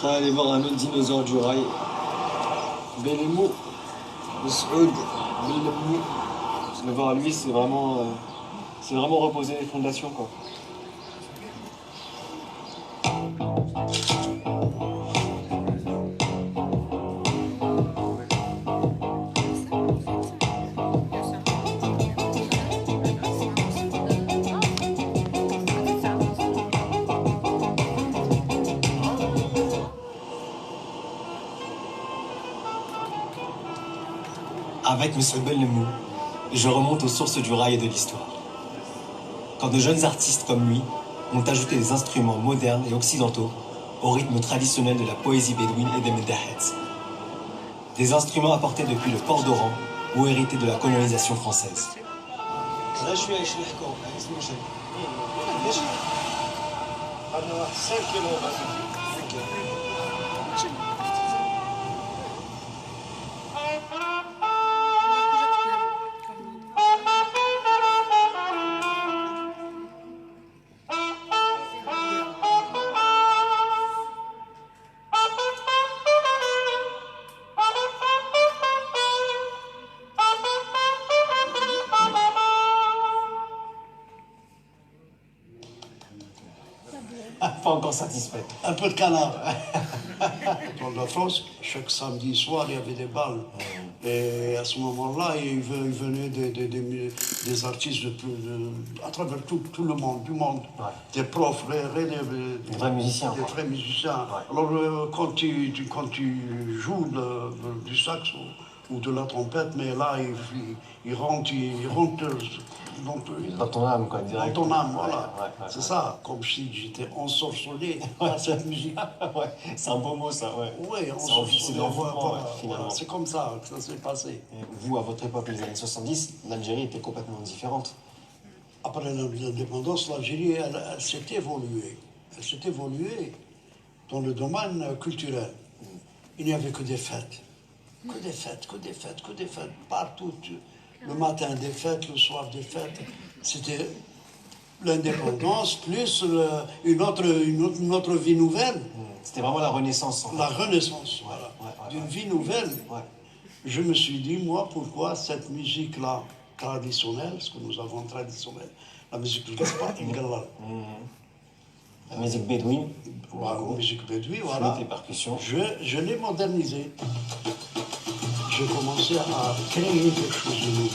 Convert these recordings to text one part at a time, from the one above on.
Allez voir un autre dinosaure du rail. Belmou, Saoud, Belmou. Le voir lui, c'est vraiment reposer les fondations, quoi. Avec M. Bellemou, je remonte aux sources du rail et de l'histoire. Quand de jeunes artistes comme lui ont ajouté des instruments modernes et occidentaux au rythme traditionnel de la poésie bédouine et des Medahets. Des instruments apportés depuis le port d'Oran ou hérités de la colonisation française. Pas encore satisfait. Un peu de canard. Dans la France, chaque samedi soir, il y avait des balles. Et à ce moment-là, il venait des artistes à travers tout le monde, du monde. Ouais. Des profs, Des vrais musiciens. Des vrais musiciens. Ouais. Alors, quand tu joues du sax ou de la trompette, mais là, il rentre Dans ton âme, quoi, direct. dans ton âme, voilà. Ouais, c'est ça, comme si j'étais ensorcelé par cette musique. Ouais, c'est un beau mot, ça, ouais. Oui, C'est de l'envoûtement, ouais, finalement. c'est comme ça que ça s'est passé. Et vous, à votre époque, les années 70, l'Algérie était complètement différente. Après l'indépendance, l'Algérie, elle s'est évoluée. Elle s'est évoluée dans le domaine culturel. Il n'y avait que des fêtes. Que des fêtes, que des fêtes, que des fêtes. Partout. Le matin des fêtes, le soir des fêtes. C'était l'indépendance plus une autre vie nouvelle. C'était vraiment la renaissance. En fait. La renaissance, voilà. D'une vie nouvelle. Ouais. Je me suis dit, moi, pourquoi cette musique-là traditionnelle, ce que nous avons traditionnelle, la musique du Gaspard Ingallal. La musique bédouine. La musique bédouine, voilà. Flûte et percussions. Je l'ai modernisée. J'ai commencé à créer quelque chose de nouveau.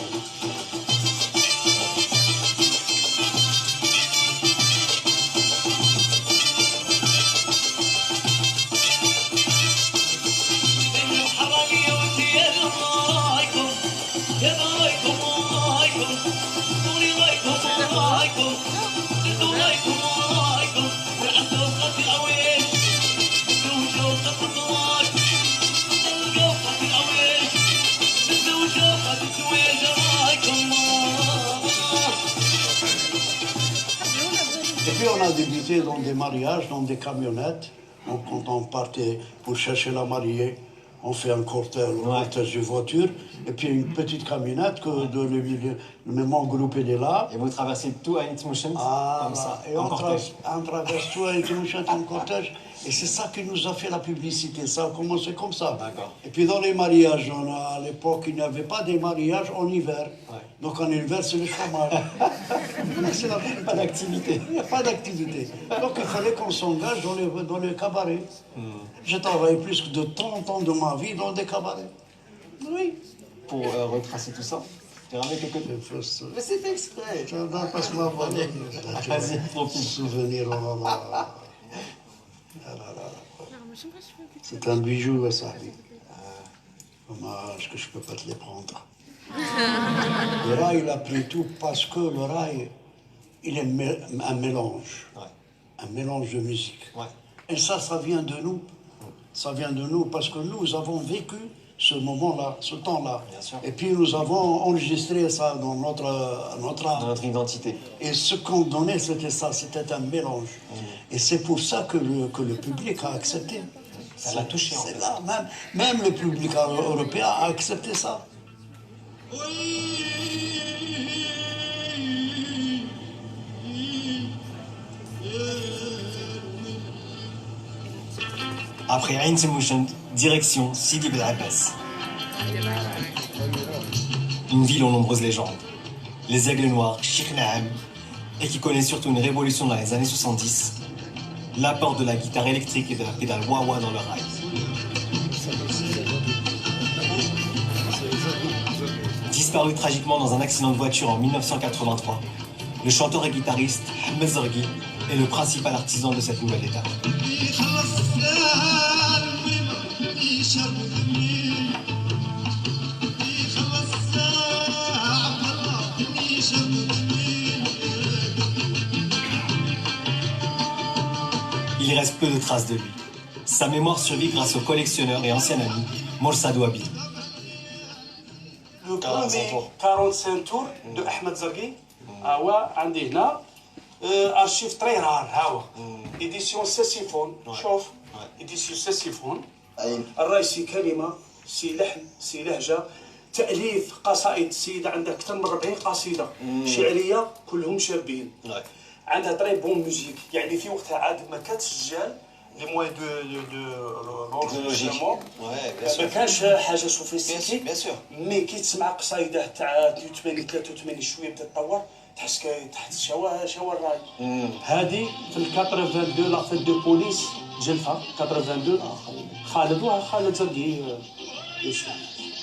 Et puis on a débuté dans des mariages, dans des camionnettes. Donc, quand on partait pour chercher la mariée, on fait un cortège de voitures, et puis une petite camionnette que le même groupe est là. Et vous traversez tout à Intmouchen, comme ça, et en on cortège. traverse tout avec un cortège. Et c'est ça qui nous a fait la publicité. Ça a commencé comme ça. D'accord. Et puis dans les mariages, à l'époque, il n'y avait pas des mariages en hiver. Ouais. Donc en hiver, c'est le chômage. C'est la vérité. Pas d'activité. Il n'y a pas d'activité. Donc il fallait qu'on s'engage dans les cabarets. J'ai travaillé plus de 30 ans de ma vie dans des cabarets. Oui. Pour retracer tout ça, j'ai ramené quelques... Mais c'est exprès. Passe-moi voir. Vas-y, profite. Souvenir, oh là là. Ah là là. C'est un bijou, ça. Dommage que je ne peux pas te les prendre. Le rail, il a pris tout parce que le rail, il est un mélange. Ouais. Un mélange de musique. Ouais. Et ça vient de nous. Ça vient de nous parce que nous avons vécu ce moment-là, ce temps-là. Bien sûr. Et puis nous avons enregistré ça dans notre art. Dans notre identité. Et ce qu'on donnait, c'était ça, c'était un mélange. Et c'est pour ça que le public a accepté. Ça l'a touché, en fait. C'est là, même le public européen a accepté ça. Après Ain Tmouchent, direction Sidi Bel Abbas. Une ville aux nombreuses légendes. Les Aigles Noirs, Sheikh Naam, et qui connaît surtout une révolution dans les années 70, l'apport de la guitare électrique et de la pédale wah-wah dans le rail. Disparu tragiquement dans un accident de voiture en 1983, le chanteur et guitariste Ahmed Zargui est le principal artisan de cette nouvelle étape. Il reste peu de traces de lui. Sa mémoire survit grâce au collectionneur et ancien ami Morsadou Abidou. Le premier 45 tours de Ahmed Zargui, عندي هنا ارشيف تري رار ها هو ايديسيون ساسيفون شوف ايديسيون ساسيفون الرئيسي كلمه سي لحن سي لهجه تاليف قصائد السيده عندها اكثر من 40 قصيده شعريه كلهم شابين عندها تري بون ميوزيك يعني في وقتها عاد ما كتسجل لي موان دو لونجيسترمون ما كانش حاجه سوفيستيكي مي كي تسمع قصايده تاع 82 83 شويه بدات تطور تحس شوا الراي هذه في ال 82 لا فيت دو بوليس جلفه 82 خالد زرقي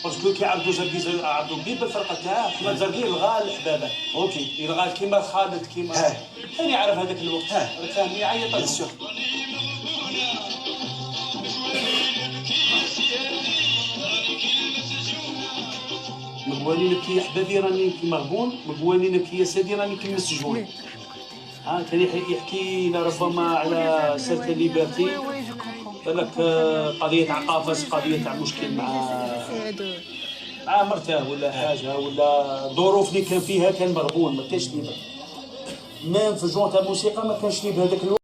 باسكو كيعرضوا زرقي عرضوا بيه بالفرقه تاعه احمد زرقي الغى الحبابه اوكي يلغى كيما خالد كيما كان يعرف هذاك الوقت كان يعيط بيان مقوانينك يا حبابي راني كي مغبون مقوانينك يا سيدي راني كي مسجون كان يحكي ربما على سيرة ليبرتي قال لك قضية تاع قافص قضية تاع مشكل مع مرته ولا حاجة ولا ظروف اللي كان فيها كان مغبون ما كانش ليبر ميم في جون تاع الموسيقى ما كانش ليه بهذاك الوقت